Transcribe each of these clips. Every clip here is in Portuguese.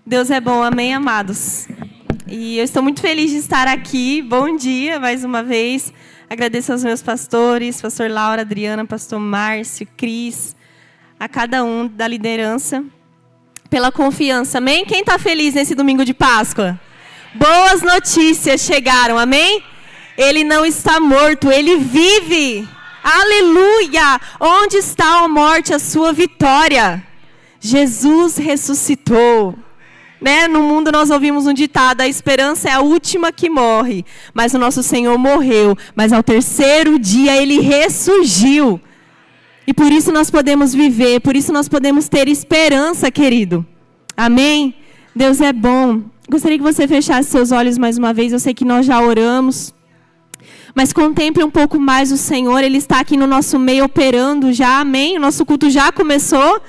Deus é bom, amém, amados? E eu estou muito feliz de estar aqui. Bom dia, mais uma vez. Agradeço aos meus pastores, pastor Laura, Adriana, pastor Márcio, Cris, a cada um da liderança, pela confiança, amém? Quem está feliz nesse domingo de Páscoa? Boas notícias chegaram, amém? Ele não está morto, ele vive. Aleluia! Onde está a morte, a sua vitória? Jesus ressuscitou. Né? No mundo nós ouvimos um ditado: a esperança é a última que morre. Mas o nosso Senhor morreu, mas ao terceiro dia Ele ressurgiu. E por isso nós podemos viver, por isso nós podemos ter esperança, querido. Amém? Deus é bom. Gostaria que você fechasse seus olhos mais uma vez. Eu sei que nós já oramos, mas contemple um pouco mais o Senhor. Ele está aqui no nosso meio operando já, amém? O nosso culto já começou.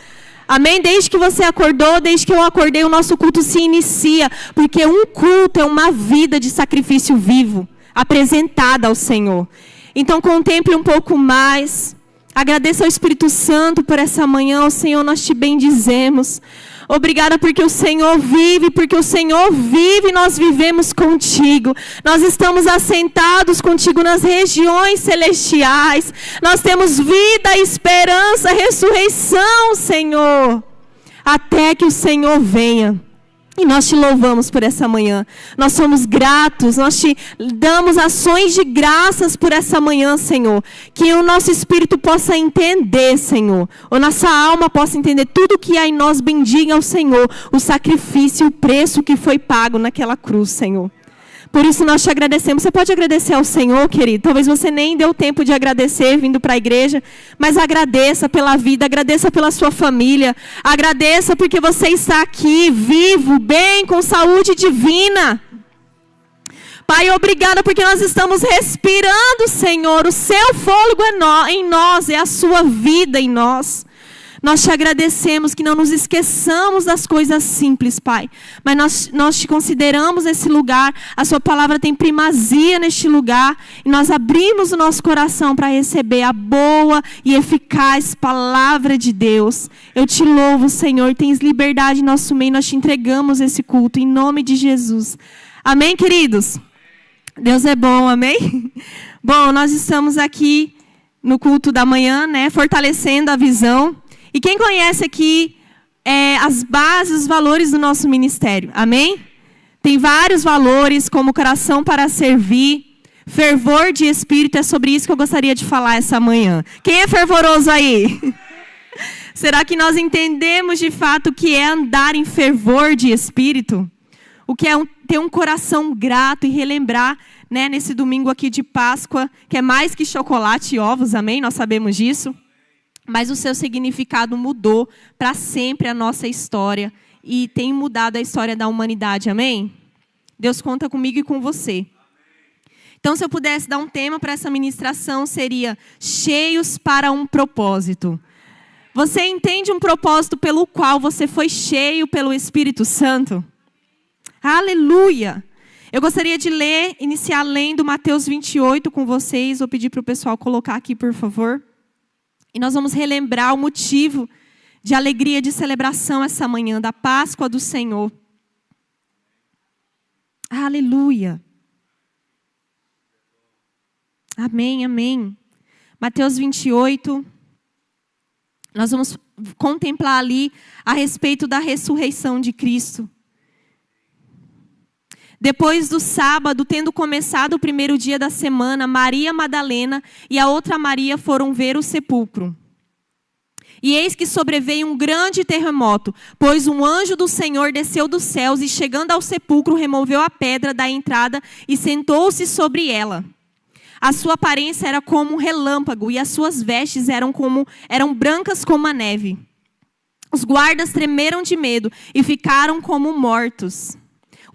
Amém? Desde que você acordou, desde que eu acordei, o nosso culto se inicia. Porque um culto é uma vida de sacrifício vivo, apresentada ao Senhor. Então contemple um pouco mais. Agradeça ao Espírito Santo por essa manhã. Ó Senhor, nós te bendizemos. Obrigada porque o Senhor vive, porque o Senhor vive, nós vivemos contigo. Nós estamos assentados contigo nas regiões celestiais. Nós temos vida, esperança, ressurreição, Senhor. Até que o Senhor venha. E nós te louvamos por essa manhã. Nós somos gratos, nós te damos ações de graças por essa manhã, Senhor. Que o nosso espírito possa entender, Senhor. Ou nossa alma possa entender tudo que há em nós. Bendiga ao Senhor o sacrifício, o preço que foi pago naquela cruz, Senhor. Por isso nós te agradecemos. Você pode agradecer ao Senhor, querido? Talvez você nem deu tempo de agradecer vindo para a igreja. Mas agradeça pela vida, agradeça pela sua família. Agradeça porque você está aqui, vivo, bem, com saúde divina. Pai, obrigada porque nós estamos respirando, Senhor. O seu fôlego em nós, é a sua vida em nós. Nós te agradecemos que não nos esqueçamos das coisas simples, Pai. Mas nós te consideramos nesse lugar. A sua palavra tem primazia neste lugar. E nós abrimos o nosso coração para receber a boa e eficaz palavra de Deus. Eu te louvo, Senhor. Tens liberdade em nosso meio. Nós te entregamos esse culto em nome de Jesus. Amém, queridos? Deus é bom, amém? Bom, nós estamos aqui no culto da manhã, né? Fortalecendo a visão. E quem conhece aqui as bases, os valores do nosso ministério? Amém? Tem vários valores, como coração para servir, fervor de espírito. É sobre isso que eu gostaria de falar essa manhã. Quem é fervoroso aí? Será que nós entendemos de fato o que é andar em fervor de espírito? O que é ter um coração grato e relembrar, né, nesse domingo aqui de Páscoa, que é mais que chocolate e ovos, amém? Nós sabemos disso. Mas o seu significado mudou para sempre a nossa história. E tem mudado a história da humanidade, amém? Deus conta comigo e com você. Então, se eu pudesse dar um tema para essa ministração, seria cheios para um propósito. Você entende um propósito pelo qual você foi cheio pelo Espírito Santo? Aleluia! Eu gostaria de iniciar lendo Mateus 28 com vocês. Vou pedir para o pessoal colocar aqui, por favor. E nós vamos relembrar o motivo de alegria, de celebração essa manhã, da Páscoa do Senhor. Aleluia. Amém, amém. Mateus 28. Nós vamos contemplar ali a respeito da ressurreição de Cristo. Depois do sábado, tendo começado o primeiro dia da semana, Maria Madalena e a outra Maria foram ver o sepulcro. E eis que sobreveio um grande terremoto, pois um anjo do Senhor desceu dos céus e, chegando ao sepulcro, removeu a pedra da entrada e sentou-se sobre ela. A sua aparência era como um relâmpago e as suas vestes eram brancas como a neve. Os guardas tremeram de medo e ficaram como mortos.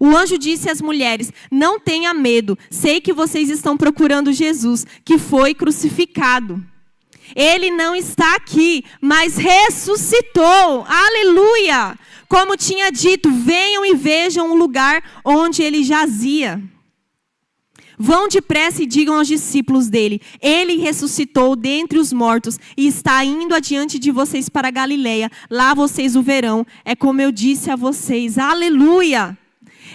O anjo disse às mulheres: não tenha medo, sei que vocês estão procurando Jesus, que foi crucificado. Ele não está aqui, mas ressuscitou. Aleluia! Como tinha dito, venham e vejam o lugar onde ele jazia. Vão depressa e digam aos discípulos dele: ele ressuscitou dentre os mortos e está indo adiante de vocês para a Galileia. Lá vocês o verão. É como eu disse a vocês. Aleluia!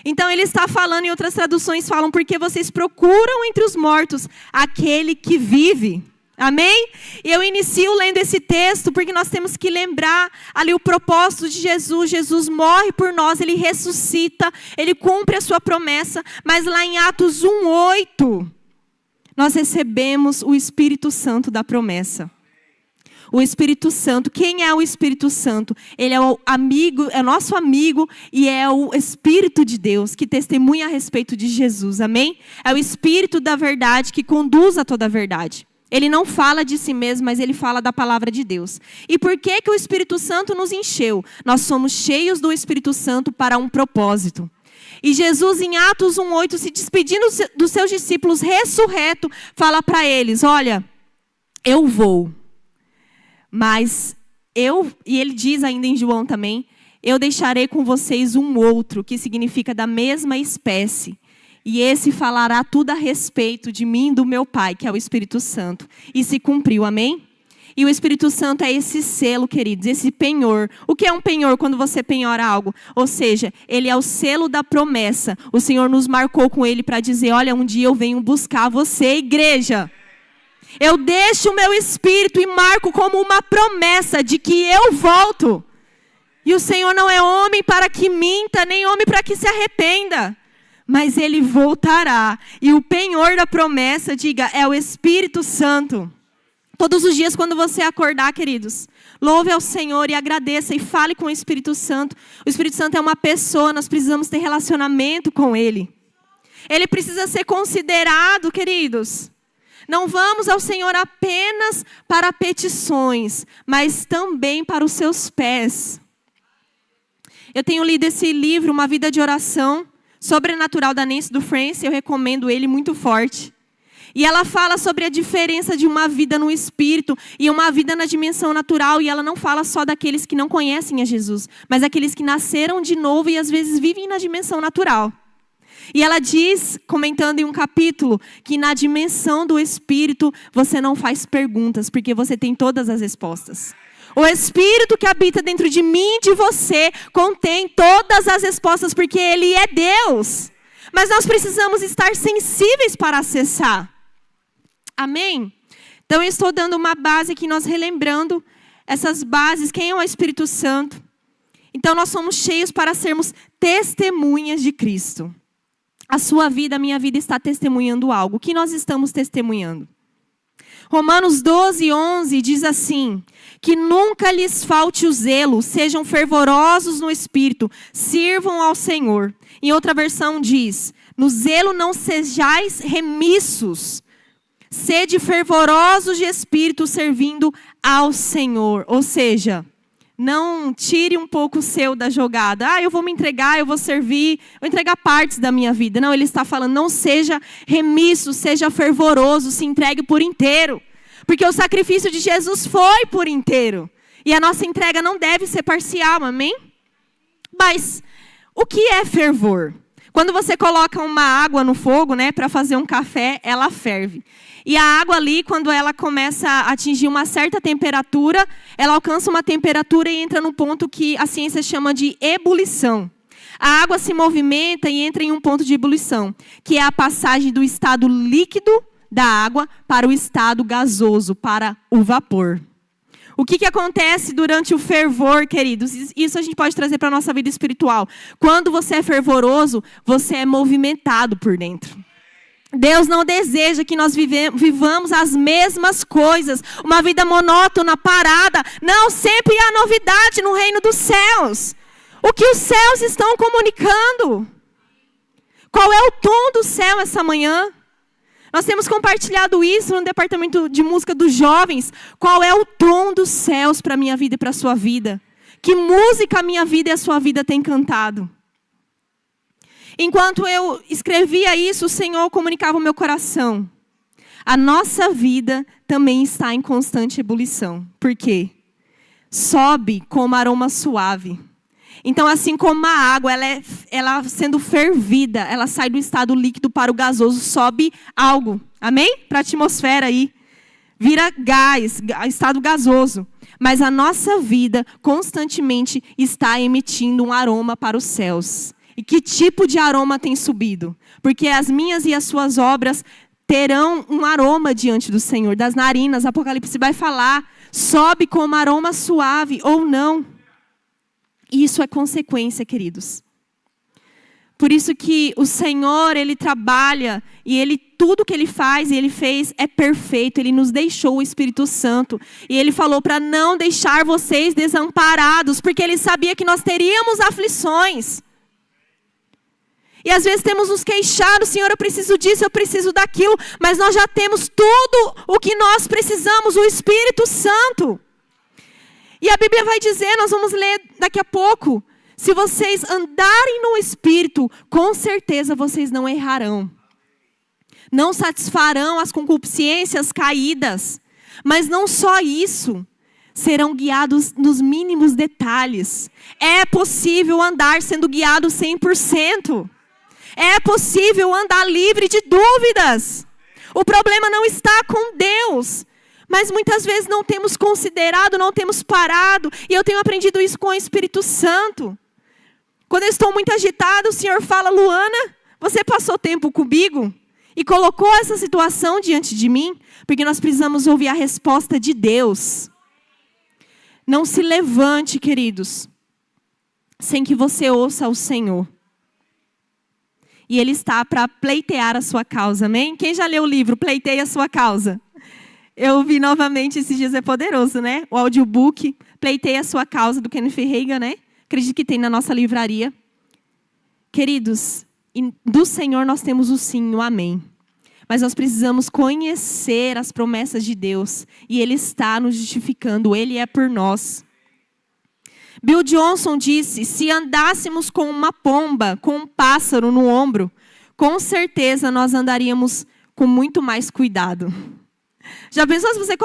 Então ele está falando, em outras traduções falam, porque vocês procuram entre os mortos aquele que vive. Amém? E eu inicio lendo esse texto porque nós temos que lembrar ali o propósito de Jesus. Jesus morre por nós, ele ressuscita, ele cumpre a sua promessa. Mas lá em Atos 1:8, nós recebemos o Espírito Santo da promessa. O Espírito Santo, quem é o Espírito Santo? Ele é o amigo, é nosso amigo e é o Espírito de Deus que testemunha a respeito de Jesus. Amém? É o Espírito da verdade que conduz a toda a verdade. Ele não fala de si mesmo, mas ele fala da palavra de Deus. E por que que o Espírito Santo nos encheu? Nós somos cheios do Espírito Santo para um propósito. E Jesus, em Atos 1:8, se despedindo dos seus discípulos, ressurreto, fala para eles: olha, eu vou, mas e ele diz ainda em João também, eu deixarei com vocês um outro, que significa da mesma espécie. E esse falará tudo a respeito de mim e do meu Pai, que é o Espírito Santo. E se cumpriu, amém? E o Espírito Santo é esse selo, queridos, esse penhor. O que é um penhor quando você penhora algo? Ou seja, ele é o selo da promessa. O Senhor nos marcou com ele para dizer: olha, um dia eu venho buscar você, igreja. Eu deixo o meu Espírito e marco como uma promessa de que eu volto. E o Senhor não é homem para que minta, nem homem para que se arrependa. Mas ele voltará. E o penhor da promessa, diga, é o Espírito Santo. Todos os dias quando você acordar, queridos, louve ao Senhor e agradeça e fale com o Espírito Santo. O Espírito Santo é uma pessoa, nós precisamos ter relacionamento com ele. Ele precisa ser considerado, queridos. Não vamos ao Senhor apenas para petições, mas também para os seus pés. Eu tenho lido esse livro, Uma Vida de Oração, Sobrenatural, da Nancy Dufresne, eu recomendo ele muito forte. E ela fala sobre a diferença de uma vida no Espírito e uma vida na dimensão natural. E ela não fala só daqueles que não conhecem a Jesus, mas aqueles que nasceram de novo e às vezes vivem na dimensão natural. E ela diz, comentando em um capítulo, que na dimensão do Espírito você não faz perguntas, porque você tem todas as respostas. O Espírito que habita dentro de mim e de você contém todas as respostas, porque Ele é Deus. Mas nós precisamos estar sensíveis para acessar. Amém? Então eu estou dando uma base aqui, nós relembrando essas bases. Quem é o Espírito Santo? Então nós somos cheios para sermos testemunhas de Cristo. A sua vida, a minha vida está testemunhando algo. O que nós estamos testemunhando? Romanos 12:11 diz assim: que nunca lhes falte o zelo, sejam fervorosos no Espírito, sirvam ao Senhor. Em outra versão diz: no zelo não sejais remissos, sede fervorosos de Espírito, servindo ao Senhor. Ou seja, não tire um pouco o seu da jogada. Eu vou me entregar, eu vou servir, vou entregar partes da minha vida. Não, ele está falando, não seja remisso, seja fervoroso, se entregue por inteiro. Porque o sacrifício de Jesus foi por inteiro. E a nossa entrega não deve ser parcial, amém? Mas o que é fervor? Quando você coloca uma água no fogo, né, para fazer um café, ela ferve. E a água ali, quando ela começa a atingir uma certa temperatura, ela alcança uma temperatura e entra num ponto que a ciência chama de ebulição. A água se movimenta e entra em um ponto de ebulição, que é a passagem do estado líquido da água para o estado gasoso, para o vapor. O que acontece durante o fervor, queridos? Isso a gente pode trazer para a nossa vida espiritual. Quando você é fervoroso, você é movimentado por dentro. Deus não deseja que nós vivamos as mesmas coisas, uma vida monótona, parada. Não, sempre há novidade no reino dos céus. O que os céus estão comunicando? Qual é o tom do céu essa manhã? Nós temos compartilhado isso no departamento de música dos jovens. Qual é o tom dos céus para a minha vida e para a sua vida? Que música a minha vida e a sua vida têm cantado? Enquanto eu escrevia isso, o Senhor comunicava o meu coração. A nossa vida também está em constante ebulição. Por quê? Sobe como aroma suave. Então, assim como a água, ela sendo fervida, ela sai do estado líquido para o gasoso, sobe algo, amém? Para a atmosfera aí, vira gás, estado gasoso. Mas a nossa vida constantemente está emitindo um aroma para os céus. E que tipo de aroma tem subido? Porque as minhas e as suas obras terão um aroma diante do Senhor. Das narinas, Apocalipse vai falar, sobe como aroma suave ou não. Isso é consequência, queridos. Por isso que o Senhor, Ele trabalha e tudo que Ele faz e Ele fez é perfeito. Ele nos deixou o Espírito Santo. E Ele falou para não deixar vocês desamparados, porque Ele sabia que nós teríamos aflições. E às vezes temos nos queixado, Senhor, eu preciso disso, eu preciso daquilo. Mas nós já temos tudo o que nós precisamos, o Espírito Santo. E a Bíblia vai dizer, nós vamos ler daqui a pouco, se vocês andarem no Espírito, com certeza vocês não errarão. Não satisfarão as concupiscências caídas. Mas não só isso, serão guiados nos mínimos detalhes. É possível andar sendo guiado 100%. É possível andar livre de dúvidas. O problema não está com Deus. Mas muitas vezes não temos considerado, não temos parado. E eu tenho aprendido isso com o Espírito Santo. Quando eu estou muito agitada, o Senhor fala, Luana, você passou tempo comigo? E colocou essa situação diante de mim? Porque nós precisamos ouvir a resposta de Deus. Não se levante, queridos, sem que você ouça o Senhor. E Ele está para pleitear a sua causa, amém? Quem já leu o livro, Pleiteia a Sua Causa? Eu vi novamente, esses dias é poderoso, né? O audiobook, Pleiteia a Sua Causa, do Kenneth Hagin, né? Acredito que tem na nossa livraria. Queridos, do Senhor nós temos o sim e o amém. Mas nós precisamos conhecer as promessas de Deus. E Ele está nos justificando, Ele é por nós. Bill Johnson disse, se andássemos com uma pomba, com um pássaro no ombro, com certeza nós andaríamos com muito mais cuidado. Já pensou se você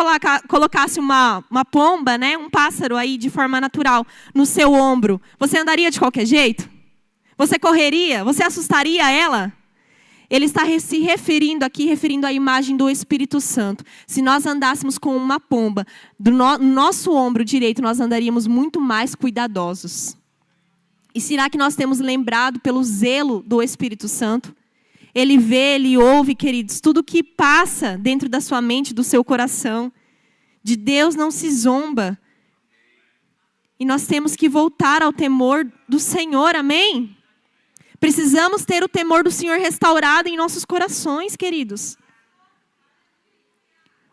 colocasse uma pomba, né, um pássaro aí de forma natural no seu ombro? Você andaria de qualquer jeito? Você correria? Você assustaria ela? Ele está se referindo à imagem do Espírito Santo. Se nós andássemos com uma pomba no nosso ombro direito, nós andaríamos muito mais cuidadosos. E será que nós temos lembrado pelo zelo do Espírito Santo? Ele vê, Ele ouve, queridos, tudo que passa dentro da sua mente, do seu coração. De Deus não se zomba. E nós temos que voltar ao temor do Senhor, amém? Precisamos ter o temor do Senhor restaurado em nossos corações, queridos.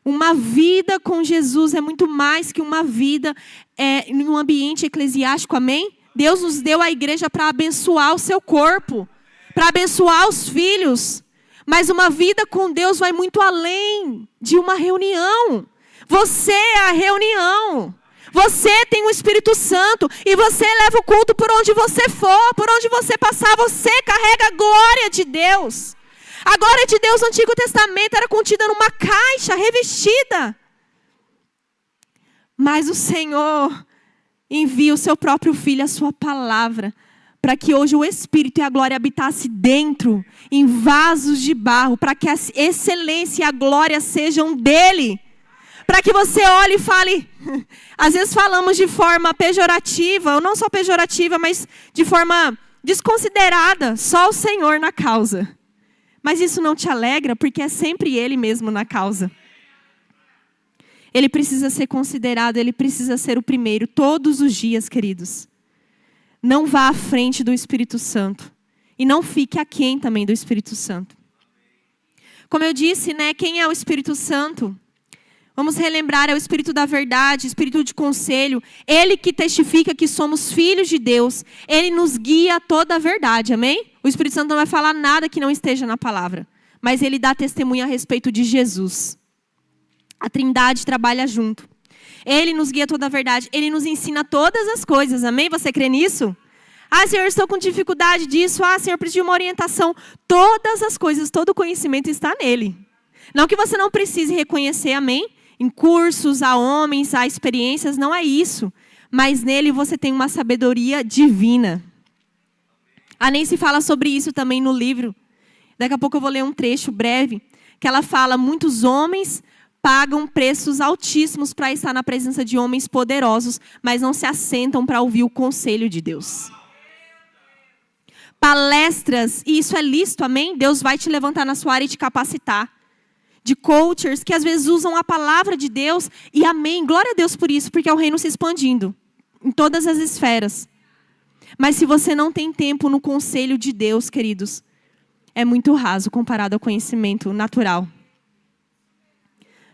Uma vida com Jesus é muito mais que uma vida em um ambiente eclesiástico, amém? Deus nos deu a igreja para abençoar o seu corpo, para abençoar os filhos. Mas uma vida com Deus vai muito além de uma reunião. Você é a reunião. Você tem o Espírito Santo e você leva o culto por onde você for, por onde você passar, você carrega a glória de Deus. A glória de Deus no Antigo Testamento era contida numa caixa revestida. Mas o Senhor envia o seu próprio Filho, a sua palavra, para que hoje o Espírito e a glória habitasse dentro, em vasos de barro, para que a excelência e a glória sejam dele. Para que você olhe e fale, às vezes falamos de forma pejorativa, ou não só pejorativa, mas de forma desconsiderada, só o Senhor na causa. Mas isso não te alegra, porque é sempre Ele mesmo na causa. Ele precisa ser considerado, Ele precisa ser o primeiro, todos os dias, queridos. Não vá à frente do Espírito Santo. E não fique aquém também do Espírito Santo. Como eu disse, né, quem é o Espírito Santo? Vamos relembrar, é o Espírito da verdade, Espírito de conselho. Ele que testifica que somos filhos de Deus. Ele nos guia a toda a verdade, amém? O Espírito Santo não vai falar nada que não esteja na palavra. Mas ele dá testemunho a respeito de Jesus. A Trindade trabalha junto. Ele nos guia a toda a verdade. Ele nos ensina todas as coisas, amém? Você crê nisso? Ah, Senhor, estou com dificuldade disso. Ah, Senhor, preciso de uma orientação. Todas as coisas, todo o conhecimento está nele. Não que você não precise reconhecer, amém? Em cursos, a homens, a experiências, não é isso. mas nele você tem uma sabedoria divina. A Nancy fala sobre isso também no livro. Daqui a pouco eu vou ler um trecho breve, que ela fala: muitos homens pagam preços altíssimos para estar na presença de homens poderosos, mas não se assentam para ouvir o conselho de Deus. Palestras, e isso é lícito, amém? Deus vai te levantar na sua área e te capacitar. De coaches que às vezes usam a palavra de Deus, e amém, glória a Deus por isso, porque é o reino se expandindo em todas as esferas. Mas se você não tem tempo no conselho de Deus, queridos, é muito raso comparado ao conhecimento natural.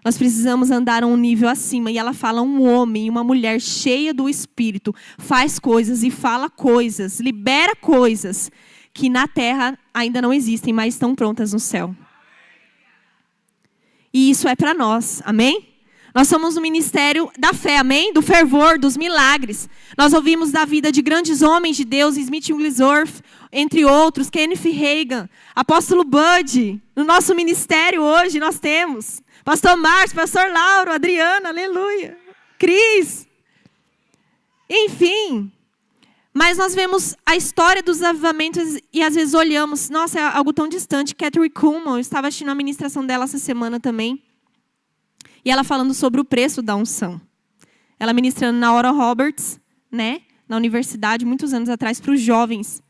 Nós precisamos andar a um nível acima. E ela fala: um homem e uma mulher cheia do Espírito faz coisas e fala coisas, libera coisas que na terra ainda não existem, mas estão prontas no céu. E isso é para nós, amém? Nós somos o ministério da fé, amém? Do fervor, dos milagres. Nós ouvimos da vida de grandes homens de Deus, Smith Wigglesworth, entre outros, Kenneth Hagin, Apóstolo Bud. No nosso ministério hoje nós temos Pastor Márcio, Pastor Lauro, Adriana, aleluia, Cris. Enfim, mas nós vemos a história dos avivamentos e às vezes olhamos, nossa, é algo tão distante. Catherine Kuhlman, eu estava assistindo a ministração dela essa semana também. E ela falando sobre o preço da unção. Ela ministrando na Oral Roberts, né, na universidade, muitos anos atrás, para os jovens.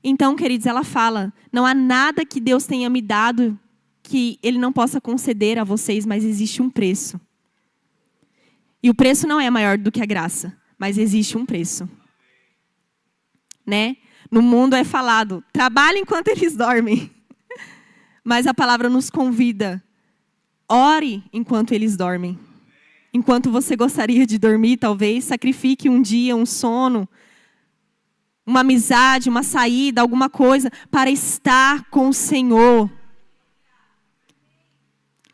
Então, queridos, ela fala: não há nada que Deus tenha me dado que Ele não possa conceder a vocês, mas existe um preço. E o preço não é maior do que a graça, mas existe um preço. Né? No mundo é falado: trabalhe enquanto eles dormem. Mas a palavra nos convida: ore enquanto eles dormem. Enquanto você gostaria de dormir, talvez, sacrifique um dia, um sono, uma amizade, uma saída, alguma coisa, para estar com o Senhor.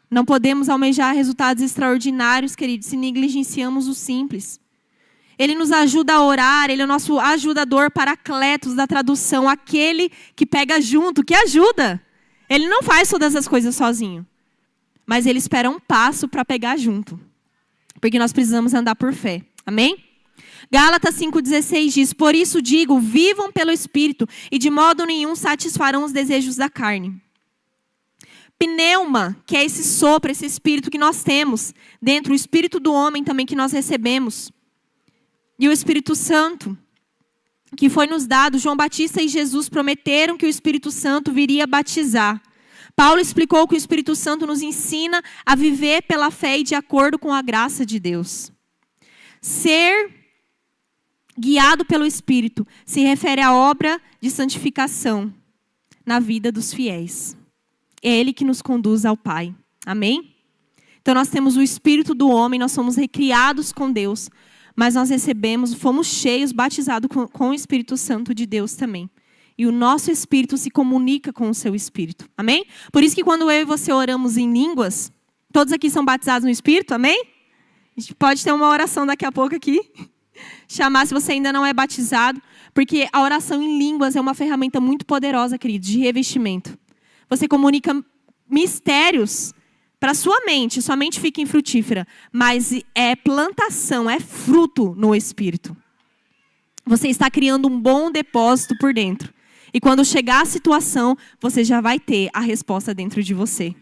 Não podemos almejar resultados extraordinários, queridos, se negligenciamos o simples. Ele nos ajuda a orar, Ele é o nosso ajudador, paracletos da tradução, aquele que pega junto, que ajuda. Ele não faz todas as coisas sozinho. Mas Ele espera um passo para pegar junto. Porque nós precisamos andar por fé. Amém? Gálatas 5,16 diz: por isso digo, vivam pelo Espírito, e de modo nenhum satisfarão os desejos da carne. Pneuma, que é esse sopro, esse Espírito que nós temos dentro, o Espírito do homem também que nós recebemos. E o Espírito Santo, que foi nos dado. João Batista e Jesus prometeram que o Espírito Santo viria batizar. Paulo explicou que o Espírito Santo nos ensina a viver pela fé e de acordo com a graça de Deus. Ser guiado pelo Espírito se refere à obra de santificação na vida dos fiéis. É Ele que nos conduz ao Pai. Amém? Então nós temos o Espírito do homem, nós somos recriados com Deus, mas nós recebemos, fomos cheios, batizados com o Espírito Santo de Deus também. E o nosso espírito se comunica com o seu espírito. Amém? Por isso que quando eu e você oramos em línguas, todos aqui são batizados no Espírito, amém? A gente pode ter uma oração daqui a pouco aqui. Chamar se você ainda não é batizado. Porque a oração em línguas é uma ferramenta muito poderosa, queridos, de revestimento. Você comunica mistérios para sua mente fica infrutífera. Mas é plantação, é fruto no Espírito. Você está criando um bom depósito por dentro. E quando chegar a situação, você já vai ter a resposta dentro de você.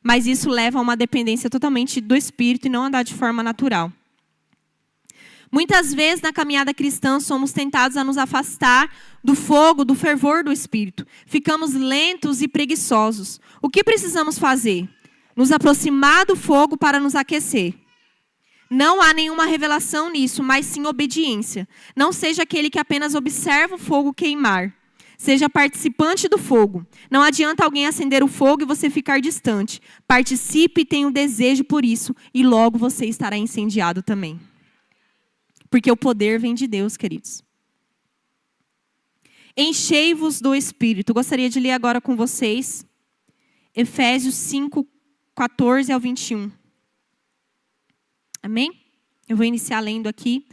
Mas isso leva a uma dependência totalmente do Espírito e não andar de forma natural. Muitas vezes na caminhada cristã somos tentados a nos afastar do fogo, do fervor do Espírito. Ficamos lentos e preguiçosos. O que precisamos fazer? Nos aproximar do fogo para nos aquecer. Não há nenhuma revelação nisso, mas sim obediência. Não seja aquele que apenas observa o fogo queimar. Seja participante do fogo. Não adianta alguém acender o fogo e você ficar distante. Participe e tenha um desejo por isso, e logo você estará incendiado também. Porque o poder vem de Deus, queridos. Enchei-vos do Espírito. Gostaria de ler agora com vocês Efésios 5, 14 ao 21. Amém? Eu vou iniciar lendo aqui.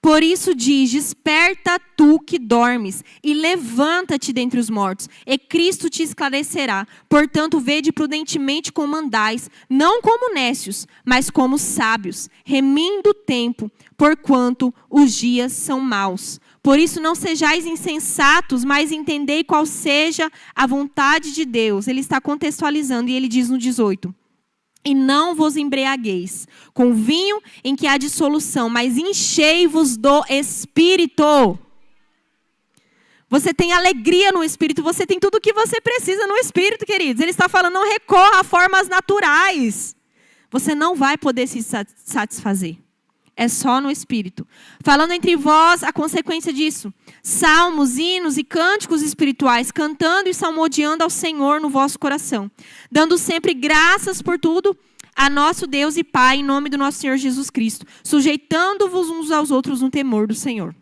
Por isso diz, desperta tu que dormes, e levanta-te dentre os mortos, e Cristo te esclarecerá. Portanto, vede prudentemente como andais, não como nécios, mas como sábios, remindo o tempo, porquanto os dias são maus. Por isso não sejais insensatos, mas entendei qual seja a vontade de Deus. Ele está contextualizando, e ele diz no 18. E não vos embriagueis com vinho em que há dissolução, mas enchei-vos do Espírito. Você tem alegria no Espírito, você tem tudo o que você precisa no Espírito, queridos. Ele está falando, não recorra a formas naturais. Você não vai poder se satisfazer. É só no Espírito. Falando entre vós, a consequência disso. Salmos, hinos e cânticos espirituais, cantando e salmodiando ao Senhor no vosso coração. Dando sempre graças por tudo a nosso Deus e Pai, em nome do nosso Senhor Jesus Cristo. Sujeitando-vos uns aos outros no temor do Senhor.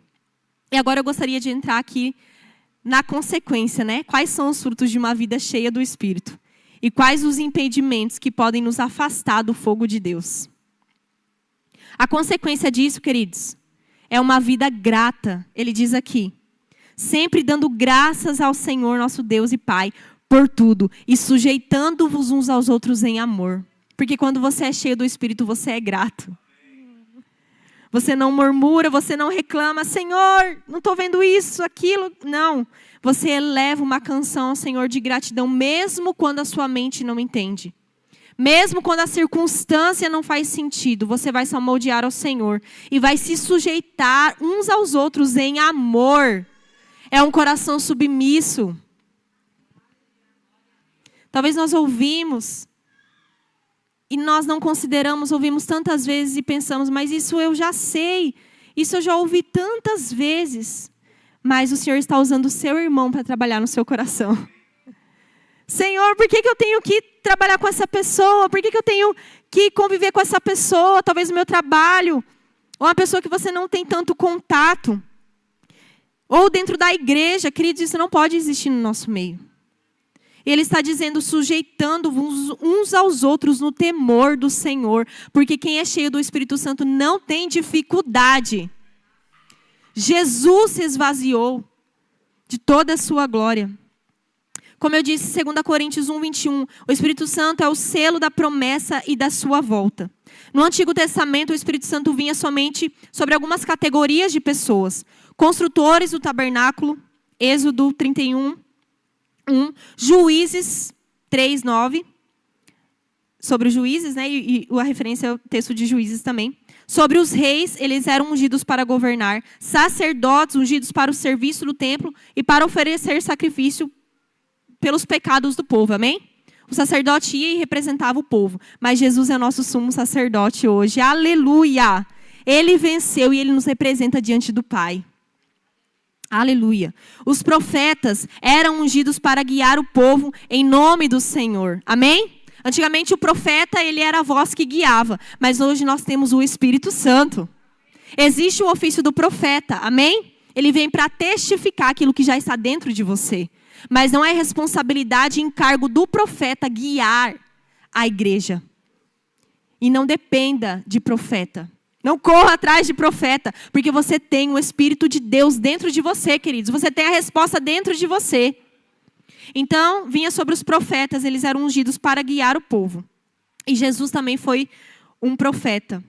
E agora eu gostaria de entrar aqui na consequência, né? Quais são os frutos de uma vida cheia do Espírito? E quais os impedimentos que podem nos afastar do fogo de Deus? A consequência disso, queridos, é uma vida grata. Ele diz aqui, sempre dando graças ao Senhor, nosso Deus e Pai, por tudo, e sujeitando-vos uns aos outros em amor. Porque quando você é cheio do Espírito, você é grato. Você não murmura, você não reclama, Senhor, não estou vendo isso, aquilo. Não, você eleva uma canção ao Senhor de gratidão, mesmo quando a sua mente não entende. Mesmo quando a circunstância não faz sentido, você vai se amoldear ao Senhor e vai se sujeitar uns aos outros em amor. É um coração submisso. Talvez nós ouvimos e nós não consideramos, ouvimos tantas vezes e pensamos, mas isso eu já sei, isso eu já ouvi tantas vezes. Mas o Senhor está usando o seu irmão para trabalhar no seu coração. Senhor, por que eu tenho que trabalhar com essa pessoa? Por que eu tenho que conviver com essa pessoa? Talvez no meu trabalho. Ou uma pessoa que você não tem tanto contato. Ou dentro da igreja. Queridos, isso não pode existir no nosso meio. E Ele está dizendo, sujeitando-vos uns aos outros no temor do Senhor. Porque quem é cheio do Espírito Santo não tem dificuldade. Jesus se esvaziou de toda a sua glória. Como eu disse, 2 Coríntios 1, 21, o Espírito Santo é o selo da promessa e da sua volta. No Antigo Testamento, o Espírito Santo vinha somente sobre algumas categorias de pessoas. Construtores do tabernáculo, Êxodo 31, 1. Juízes 3, 9. Sobre os juízes, né? E a referência é o texto de Juízes também. Sobre os reis, eles eram ungidos para governar. Sacerdotes, ungidos para o serviço do templo e para oferecer sacrifício pelos pecados do povo, amém? O sacerdote ia e representava o povo. Mas Jesus é o nosso sumo sacerdote hoje. Aleluia! Ele venceu e Ele nos representa diante do Pai. Aleluia! Os profetas eram ungidos para guiar o povo em nome do Senhor. Amém? Antigamente o profeta, ele era a voz que guiava. Mas hoje nós temos o Espírito Santo. Existe o ofício do profeta. Amém? Ele vem para testificar aquilo que já está dentro de você. Mas não é responsabilidade e encargo do profeta guiar a igreja. E não dependa de profeta. Não corra atrás de profeta. Porque você tem o Espírito de Deus dentro de você, queridos. Você tem a resposta dentro de você. Então, vinha sobre os profetas. Eles eram ungidos para guiar o povo. E Jesus também foi um profeta.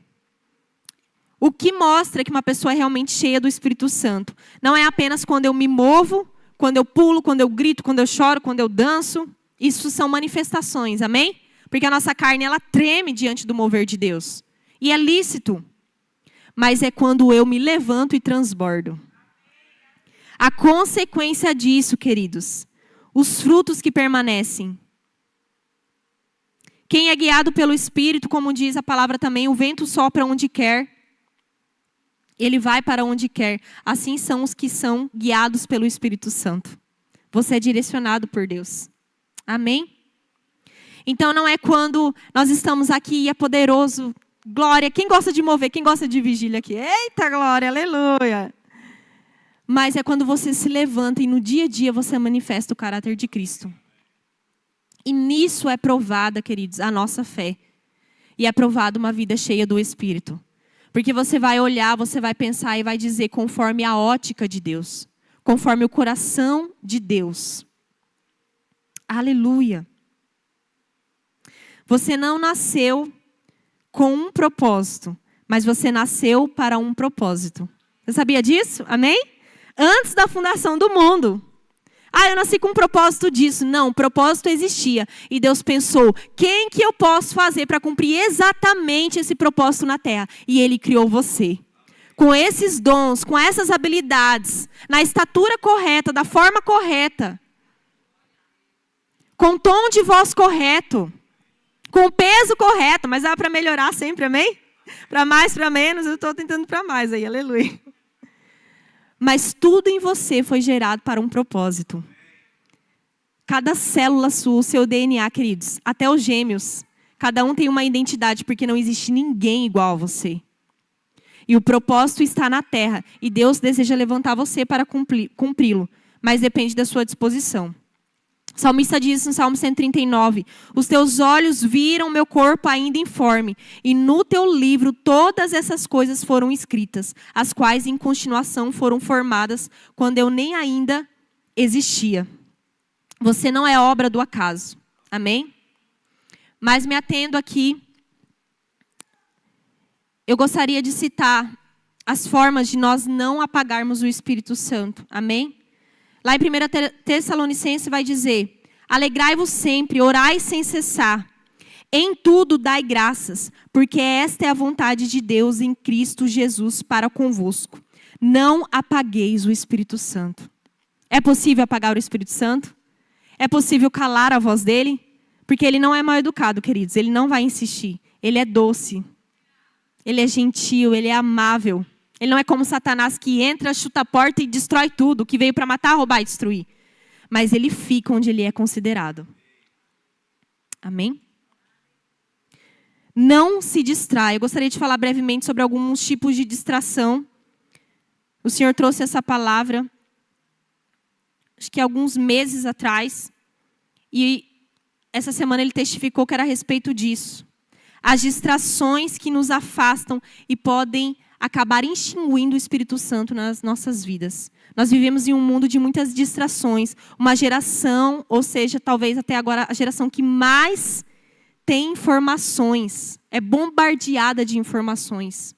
O que mostra que uma pessoa é realmente cheia do Espírito Santo. Não é apenas quando eu me movo, quando eu pulo, quando eu grito, quando eu choro, quando eu danço. Isso são manifestações, amém? Porque a nossa carne, ela treme diante do mover de Deus. E é lícito. Mas é quando eu me levanto e transbordo. A consequência disso, queridos, os frutos que permanecem. Quem é guiado pelo Espírito, como diz a palavra também, o vento sopra onde quer. Ele vai para onde quer. Assim são os que são guiados pelo Espírito Santo. Você é direcionado por Deus. Amém? Então não é quando nós estamos aqui e é poderoso. Glória. Quem gosta de mover? Quem gosta de vigília aqui? Eita glória, aleluia. Mas é quando você se levanta e no dia a dia você manifesta o caráter de Cristo. E nisso é provada, queridos, a nossa fé. E é provada uma vida cheia do Espírito. Porque você vai olhar, você vai pensar e vai dizer conforme a ótica de Deus. Conforme o coração de Deus. Aleluia. Você não nasceu com um propósito, mas você nasceu para um propósito. Você sabia disso? Amém? Antes da fundação do mundo. Eu nasci com um propósito disso. Não, o propósito existia. E Deus pensou, quem que eu posso fazer para cumprir exatamente esse propósito na terra? E Ele criou você. Com esses dons, com essas habilidades, na estatura correta, da forma correta. Com o tom de voz correto. Com o peso correto. Mas dá para melhorar sempre, amém? Para mais, para menos, eu estou tentando para mais aí, aleluia. Mas tudo em você foi gerado para um propósito. Cada célula sua, o seu DNA, queridos, até os gêmeos, cada um tem uma identidade, porque não existe ninguém igual a você. E o propósito está na terra, e Deus deseja levantar você para cumpri-lo, mas depende da sua disposição. O salmista diz no Salmo 139, os teus olhos viram meu corpo ainda informe, e no teu livro todas essas coisas foram escritas, as quais em continuação foram formadas quando eu nem ainda existia. Você não é obra do acaso. Amém? Mas me atendo aqui, eu gostaria de citar as formas de nós não apagarmos o Espírito Santo. Amém? Lá em 1 Tessalonicenses vai dizer, alegrai-vos sempre, orai sem cessar. Em tudo dai graças, porque esta é a vontade de Deus em Cristo Jesus para convosco. Não apagueis o Espírito Santo. É possível apagar o Espírito Santo? É possível calar a voz dele? Porque ele não é mal educado, queridos. Ele não vai insistir. Ele é doce. Ele é gentil, ele é amável. Ele não é como Satanás que entra, chuta a porta e destrói tudo, que veio para matar, roubar e destruir. Mas ele fica onde ele é considerado. Amém? Não se distrai. Eu gostaria de falar brevemente sobre alguns tipos de distração. O Senhor trouxe essa palavra, acho que alguns meses atrás. E essa semana ele testificou que era a respeito disso. As distrações que nos afastam e podem acabar extinguindo o Espírito Santo nas nossas vidas. Nós vivemos em um mundo de muitas distrações. Uma geração, ou seja, talvez até agora a geração que mais tem informações. É bombardeada de informações.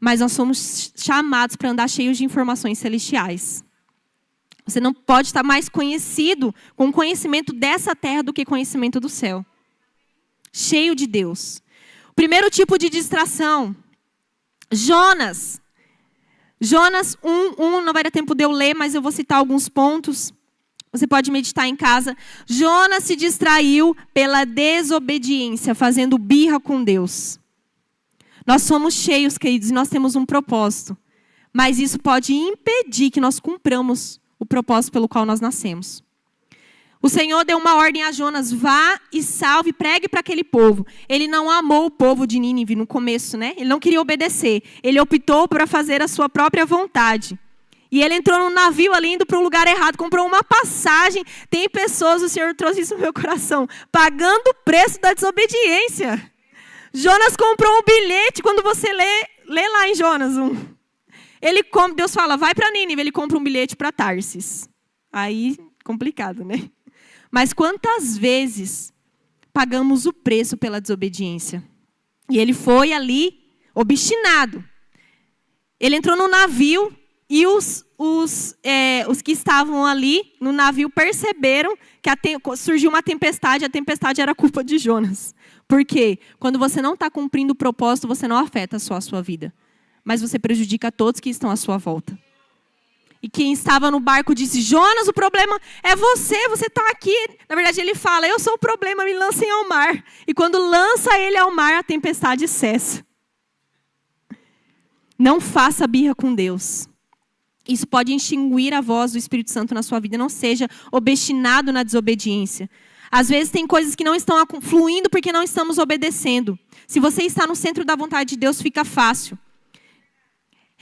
Mas nós somos chamados para andar cheios de informações celestiais. Você não pode estar mais conhecido com conhecimento dessa terra do que conhecimento do céu. Cheio de Deus. O primeiro tipo de distração, Jonas. Jonas 1, não vai dar tempo de eu ler, mas eu vou citar alguns pontos. Você pode meditar em casa. Jonas se distraiu pela desobediência, fazendo birra com Deus. Nós somos cheios, queridos, e nós temos um propósito. Mas isso pode impedir que nós cumpramos o propósito pelo qual nós nascemos. O Senhor deu uma ordem a Jonas, vá e salve, pregue para aquele povo. Ele não amou o povo de Nínive no começo, né? Ele não queria obedecer. Ele optou para fazer a sua própria vontade. E ele entrou num navio ali, indo para um lugar errado, comprou uma passagem. Tem pessoas, o Senhor trouxe isso no meu coração, pagando o preço da desobediência. Jonas comprou um bilhete, quando você lê lá em Jonas 1. Deus fala, vai para Nínive, ele compra um bilhete para Tarsis. Aí, complicado, né? Mas quantas vezes pagamos o preço pela desobediência? E ele foi ali, obstinado. Ele entrou no navio e os que estavam ali no navio perceberam que surgiu uma tempestade. A tempestade era culpa de Jonas. Por quê? Quando você não está cumprindo o propósito, você não afeta só a sua vida. Mas você prejudica todos que estão à sua volta. E quem estava no barco disse, Jonas, o problema é você está aqui. Na verdade, ele fala, eu sou o problema, me lancem ao mar. E quando lança ele ao mar, a tempestade cessa. Não faça birra com Deus. Isso pode extinguir a voz do Espírito Santo na sua vida. Não seja obstinado na desobediência. Às vezes tem coisas que não estão fluindo porque não estamos obedecendo. Se você está no centro da vontade de Deus, fica fácil.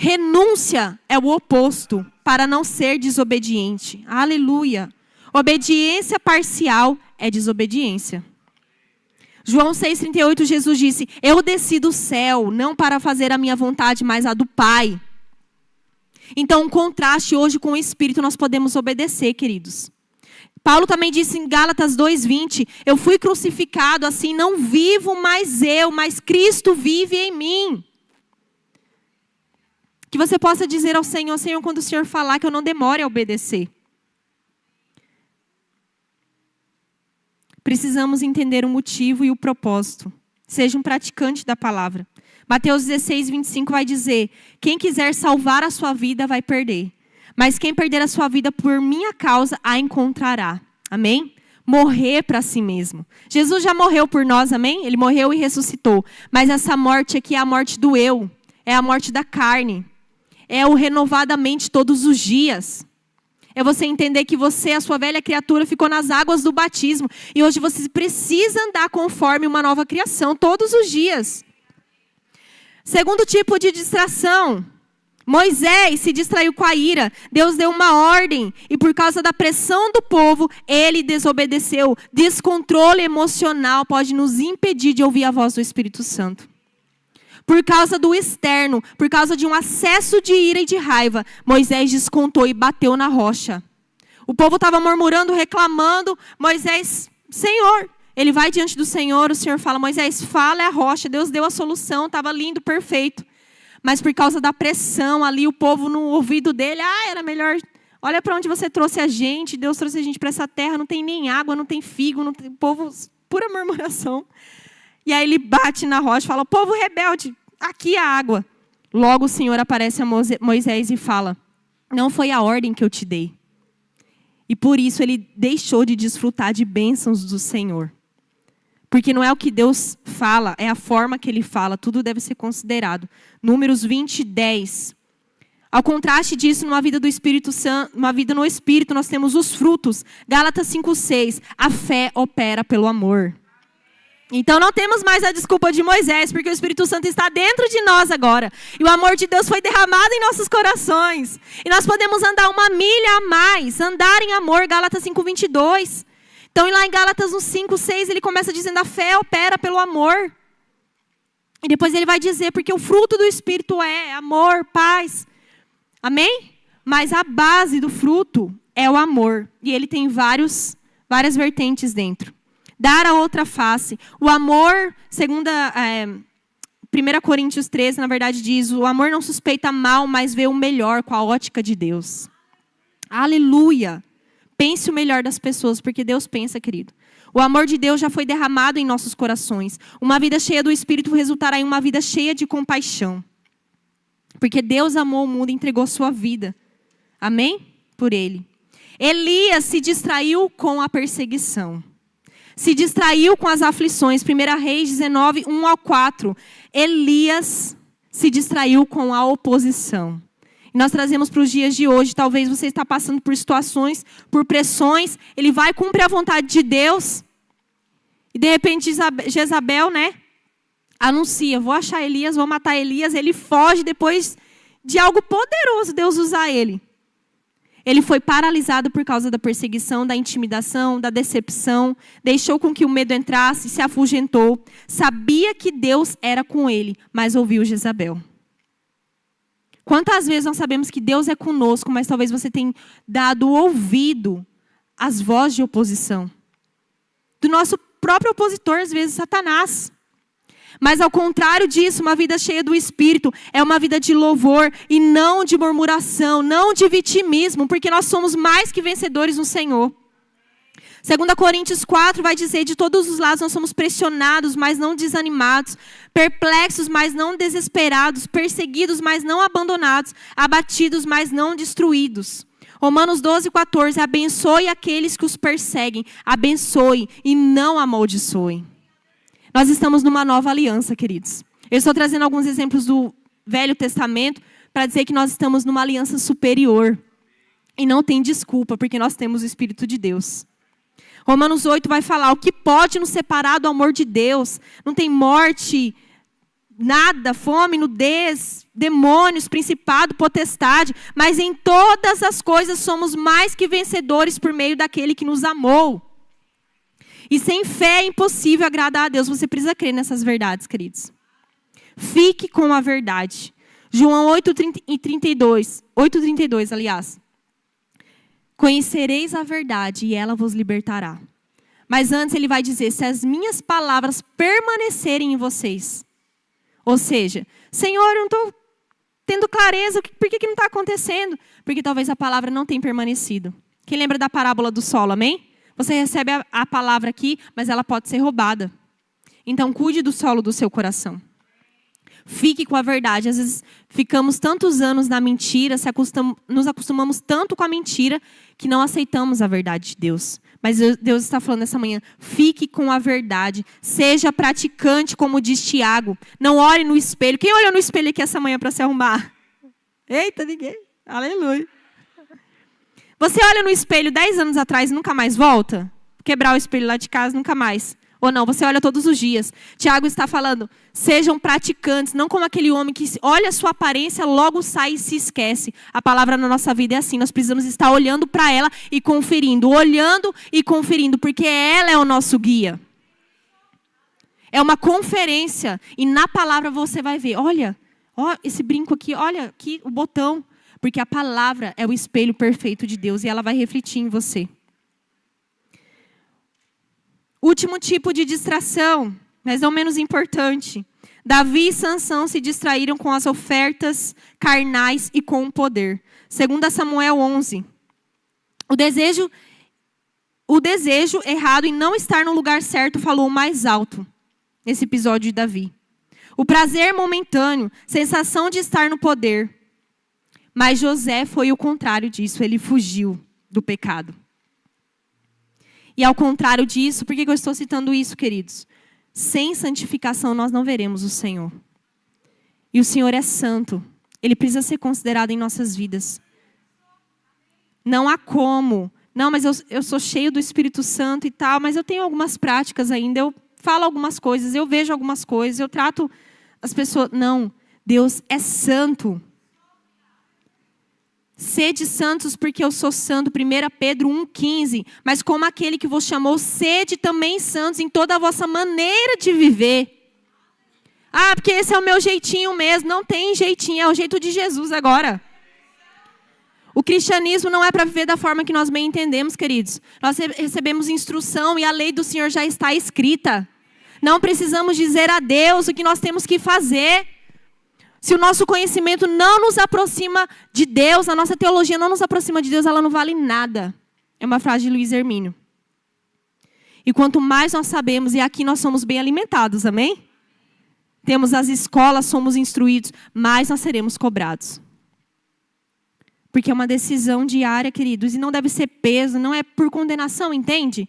Renúncia é o oposto para não ser desobediente. Aleluia. Obediência parcial é desobediência. João 6,38, Jesus disse: eu desci do céu, não para fazer a minha vontade, mas a do Pai. Então, um contraste hoje com o Espírito, nós podemos obedecer, queridos. Paulo também disse em Gálatas 2,20, eu fui crucificado, assim não vivo mais eu, mas Cristo vive em mim. Que você possa dizer ao Senhor, Senhor, quando o Senhor falar, que eu não demore a obedecer. Precisamos entender o motivo e o propósito. Seja um praticante da palavra. Mateus 16:25 vai dizer, quem quiser salvar a sua vida vai perder. Mas quem perder a sua vida por minha causa, a encontrará. Amém? Morrer para si mesmo. Jesus já morreu por nós, amém? Ele morreu e ressuscitou. Mas essa morte aqui é a morte do eu. É a morte da carne. É o renovadamente todos os dias. É você entender que você, a sua velha criatura, ficou nas águas do batismo. E hoje você precisa andar conforme uma nova criação, todos os dias. Segundo tipo de distração. Moisés se distraiu com a ira. Deus deu uma ordem. E por causa da pressão do povo, ele desobedeceu. Descontrole emocional pode nos impedir de ouvir a voz do Espírito Santo. Por causa do externo, por causa de um acesso de ira e de raiva, Moisés descontou e bateu na rocha. O povo estava murmurando, reclamando. Moisés, Senhor, ele vai diante do Senhor, o Senhor fala, Moisés, fala, é a rocha. Deus deu a solução, estava lindo, perfeito. Mas por causa da pressão ali, o povo no ouvido dele, era melhor, olha para onde você trouxe a gente, Deus trouxe a gente para essa terra, não tem nem água, não tem figo, não tem, o povo, pura murmuração. E aí ele bate na rocha e fala, povo rebelde, aqui a água. Logo o Senhor aparece a Moisés e fala, não foi a ordem que eu te dei. E por isso ele deixou de desfrutar de bênçãos do Senhor. Porque não é o que Deus fala, é a forma que ele fala, tudo deve ser considerado. Números 20:10. Ao contraste disso, numa vida do Espírito Santo, numa vida no Espírito, nós temos os frutos. Gálatas 5:6. A fé opera pelo amor. Então não temos mais a desculpa de Moisés, porque o Espírito Santo está dentro de nós agora. E o amor de Deus foi derramado em nossos corações. E nós podemos andar 1 milha a mais, andar em amor, Gálatas 5:22. Então lá em Gálatas 5:6 ele começa dizendo, a fé opera pelo amor. E depois ele vai dizer, porque o fruto do Espírito é amor, paz. Amém? Mas a base do fruto é o amor. E ele tem várias vertentes dentro. Dar a outra face. O amor, segundo 1 Coríntios 13, na verdade diz, o amor não suspeita mal, mas vê o melhor com a ótica de Deus. Aleluia! Pense o melhor das pessoas, porque Deus pensa, querido. O amor de Deus já foi derramado em nossos corações. Uma vida cheia do Espírito resultará em uma vida cheia de compaixão. Porque Deus amou o mundo e entregou sua vida. Amém? Por ele. Elias se distraiu com a perseguição. Se distraiu com as aflições. 1 Reis 19, 1-4. Elias se distraiu com a oposição. E nós trazemos para os dias de hoje. Talvez você está passando por situações, por pressões. Ele vai cumprir a vontade de Deus. E de repente Jezabel, anuncia, vou achar Elias, vou matar Elias. Ele foge depois de algo poderoso, Deus usar ele. Ele foi paralisado por causa da perseguição, da intimidação, da decepção. Deixou com que o medo entrasse, se afugentou. Sabia que Deus era com ele, mas ouviu Jezabel. Quantas vezes nós sabemos que Deus é conosco, mas talvez você tenha dado ouvido às vozes de oposição. Do nosso próprio opositor, às vezes, Satanás. Mas ao contrário disso, uma vida cheia do Espírito é uma vida de louvor e não de murmuração, não de vitimismo, porque nós somos mais que vencedores no Senhor. 2 Coríntios 4 vai dizer, de todos os lados nós somos pressionados, mas não desanimados, perplexos, mas não desesperados, perseguidos, mas não abandonados, abatidos, mas não destruídos. Romanos 12:14, abençoe aqueles que os perseguem, abençoe e não amaldiçoe. Nós estamos numa nova aliança, queridos. Eu estou trazendo alguns exemplos do Velho Testamento para dizer que nós estamos numa aliança superior. E não tem desculpa, porque nós temos o Espírito de Deus. Romanos 8 vai falar, o que pode nos separar do amor de Deus? Não tem morte, nada, fome, nudez, demônios, principado, potestade. Mas em todas as coisas somos mais que vencedores por meio daquele que nos amou. E sem fé é impossível agradar a Deus. Você precisa crer nessas verdades, queridos. Fique com a verdade. João 8:32, aliás. Conhecereis a verdade e ela vos libertará. Mas antes ele vai dizer, se as minhas palavras permanecerem em vocês. Ou seja, Senhor, eu não estou tendo clareza, por que não está acontecendo? Porque talvez a palavra não tenha permanecido. Quem lembra da parábola do solo, amém? Você recebe a palavra aqui, mas ela pode ser roubada. Então cuide do solo do seu coração. Fique com a verdade. Às vezes ficamos tantos anos na mentira, nos acostumamos tanto com a mentira, que não aceitamos a verdade de Deus. Mas Deus está falando nessa manhã, fique com a verdade. Seja praticante, como diz Tiago. Não olhe no espelho. Quem olhou no espelho aqui essa manhã para se arrumar? Eita, ninguém. Aleluia. Você olha no espelho 10 anos atrás e nunca mais volta? Quebrar o espelho lá de casa, nunca mais. Ou não, você olha todos os dias. Tiago está falando, sejam praticantes, não como aquele homem que olha a sua aparência, logo sai e se esquece. A palavra na nossa vida é assim, nós precisamos estar olhando para ela e conferindo. Olhando e conferindo, porque ela é o nosso guia. É uma conferência. E na palavra você vai ver, olha, ó, esse brinco aqui, olha aqui o botão. Porque a palavra é o espelho perfeito de Deus e ela vai refletir em você. Último tipo de distração, mas não menos importante. Davi e Sansão se distraíram com as ofertas carnais e com o poder. 2 Samuel 11. O desejo errado em não estar no lugar certo falou mais alto nesse episódio de Davi. O prazer momentâneo, sensação de estar no poder. Mas José foi o contrário disso, ele fugiu do pecado. E ao contrário disso, por que eu estou citando isso, queridos? Sem santificação nós não veremos o Senhor. E o Senhor é santo. Ele precisa ser considerado em nossas vidas. Não há como. Não, mas eu sou cheio do Espírito Santo e tal, mas eu tenho algumas práticas ainda. Eu falo algumas coisas, eu vejo algumas coisas, eu trato as pessoas. Não, Deus é santo. Sede santos porque eu sou santo, 1 Pedro 1,15. Mas como aquele que vos chamou, sede também santos em toda a vossa maneira de viver. Ah, porque esse é o meu jeitinho mesmo. Não tem jeitinho, é o jeito de Jesus agora. O cristianismo não é para viver da forma que nós bem entendemos, queridos. Nós recebemos instrução e a lei do Senhor já está escrita. Não precisamos dizer a Deus o que nós temos que fazer. Se o nosso conhecimento não nos aproxima de Deus, a nossa teologia não nos aproxima de Deus, ela não vale nada. É uma frase de Luiz Hermínio. E quanto mais nós sabemos, e aqui nós somos bem alimentados, amém? Temos as escolas, somos instruídos, mais nós seremos cobrados. Porque é uma decisão diária, queridos, e não deve ser peso, não é por condenação, entende?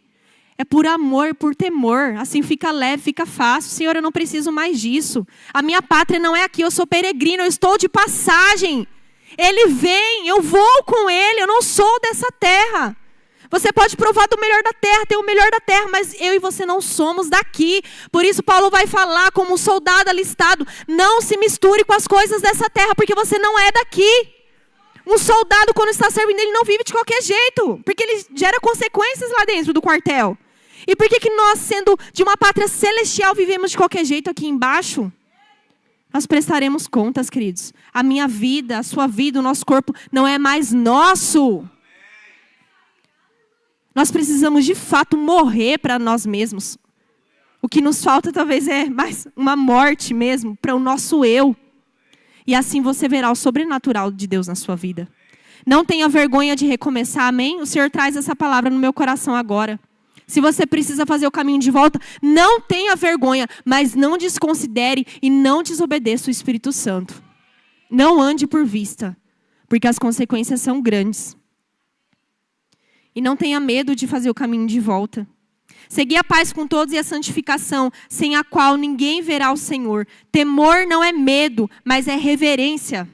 É por amor, por temor. Assim fica leve, fica fácil. Senhor, eu não preciso mais disso. A minha pátria não é aqui, eu sou peregrino, eu estou de passagem. Ele vem, eu vou com ele, eu não sou dessa terra. Você pode provar do melhor da terra, ter o melhor da terra, mas eu e você não somos daqui. Por isso Paulo vai falar como um soldado alistado, não se misture com as coisas dessa terra, porque você não é daqui. Um soldado, quando está servindo, ele não vive de qualquer jeito, porque ele gera consequências lá dentro do quartel. E por que nós, sendo de uma pátria celestial, vivemos de qualquer jeito aqui embaixo? Nós prestaremos contas, queridos. A minha vida, a sua vida, o nosso corpo não é mais nosso. Nós precisamos, de fato, morrer para nós mesmos. O que nos falta, talvez, é mais uma morte mesmo para o nosso eu. E assim você verá o sobrenatural de Deus na sua vida. Não tenha vergonha de recomeçar, amém? O Senhor traz essa palavra no meu coração agora. Se você precisa fazer o caminho de volta, não tenha vergonha, mas não desconsidere e não desobedeça o Espírito Santo. Não ande por vista, porque as consequências são grandes. E não tenha medo de fazer o caminho de volta. Segui a paz com todos e a santificação, sem a qual ninguém verá o Senhor. Temor não é medo, mas é reverência.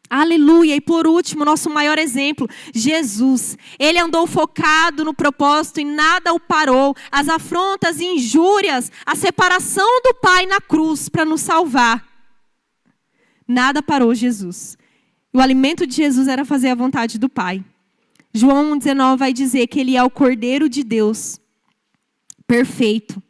Aleluia. E por último, nosso maior exemplo, Jesus. Ele andou focado no propósito e nada o parou. As afrontas e injúrias, a separação do Pai na cruz para nos salvar. Nada parou Jesus. O alimento de Jesus era fazer a vontade do Pai. João 1,19 vai dizer que ele é o Cordeiro de Deus perfeito.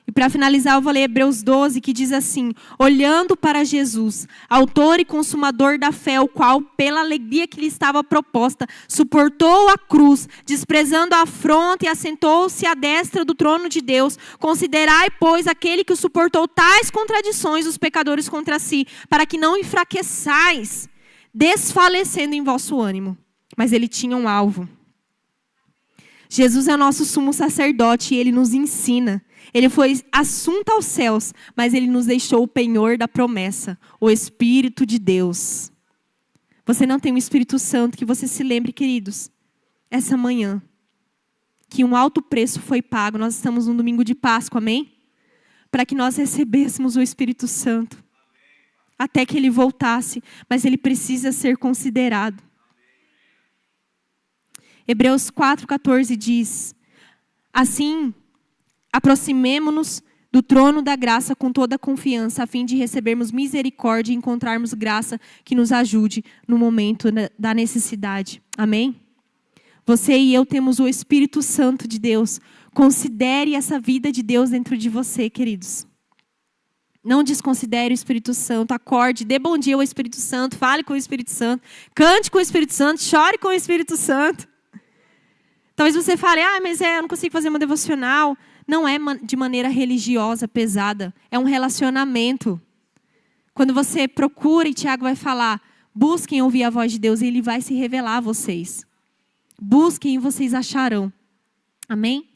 E para finalizar, eu vou ler Hebreus 12, que diz assim: olhando para Jesus, autor e consumador da fé, o qual, pela alegria que lhe estava proposta, suportou a cruz, desprezando a afronta e assentou-se à destra do trono de Deus. Considerai, pois, aquele que suportou tais contradições dos pecadores contra si, para que não enfraqueçais, desfalecendo em vosso ânimo. Mas ele tinha um alvo. Jesus é o nosso sumo sacerdote e ele nos ensina. Ele foi assunto aos céus, mas ele nos deixou o penhor da promessa, o Espírito de Deus. Você não tem um Espírito Santo, que você se lembre, queridos, essa manhã, que um alto preço foi pago. Nós estamos no domingo de Páscoa, amém? Para que nós recebêssemos o Espírito Santo, até que ele voltasse, mas ele precisa ser considerado. Hebreus 4,14 diz: assim, aproximemo-nos do trono da graça com toda a confiança, a fim de recebermos misericórdia e encontrarmos graça que nos ajude no momento da necessidade. Amém? Você e eu temos o Espírito Santo de Deus. Considere essa vida de Deus dentro de você, queridos. Não desconsidere o Espírito Santo. Acorde, dê bom dia ao Espírito Santo, fale com o Espírito Santo, cante com o Espírito Santo, chore com o Espírito Santo. Talvez você fale: mas eu não consigo fazer uma devocional. Não é de maneira religiosa, pesada. É um relacionamento. Quando você procura, e Tiago vai falar, busquem ouvir a voz de Deus, e ele vai se revelar a vocês. Busquem e vocês acharão. Amém?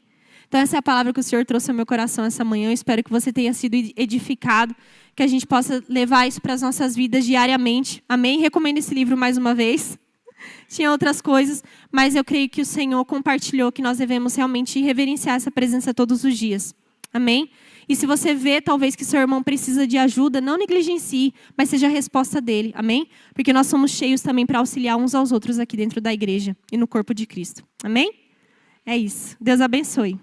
Então essa é a palavra que o Senhor trouxe ao meu coração essa manhã. Eu espero que você tenha sido edificado, que a gente possa levar isso para as nossas vidas diariamente. Amém? Recomendo esse livro mais uma vez. Tinha outras coisas, mas eu creio que o Senhor compartilhou que nós devemos realmente reverenciar essa presença todos os dias. Amém? E se você vê, talvez, que seu irmão precisa de ajuda, não negligencie, mas seja a resposta dele. Amém? Porque nós somos cheios também para auxiliar uns aos outros aqui dentro da igreja e no corpo de Cristo. Amém? É isso. Deus abençoe.